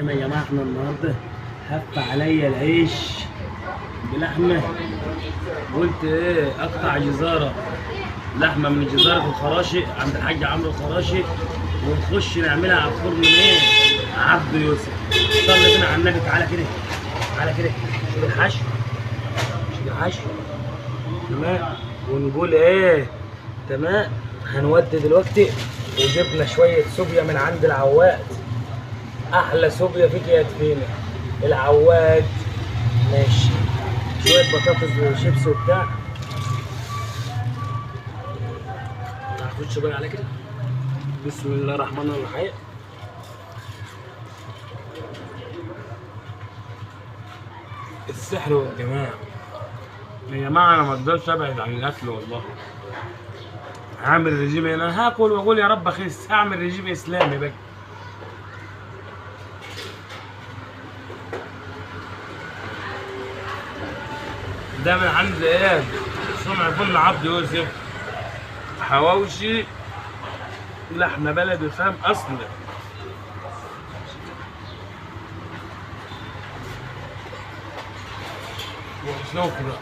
الرحيم. يا جماعه احنا النهارده هف عليا العيش بلحمه، قلت ايه اقطع جزاره لحمه من جزاره الخراشي عند الحاج عمرو الخراشي، ونخش نعملها على الفرن ايه عبد يوسف. صلي بينا على النبي. تعالى كده تعالى كده، شوف الحشو شوف الحشو تمام. ونقول ايه تمام. هنودي دلوقتي وجبنا شويه صوبيا من عند العواد، احلى صوبيا فيك يا تفينه العواد. ماشي، شويه بطاطس وشيبس وبتاع. هخش بقى على كده. بسم الله الرحمن الرحيم. السحر والجمال يا جماعه، انا ما اقدرش ابعد عن الاكل والله. هعمل رجيم، انا هاكل واقول يا رب اخس، هعمل رجيم اسلامي بقى. ده من عند ايه صنع فل عبد يوسف، حواوشي لحمه بلدي خام اصلا. وشكرا.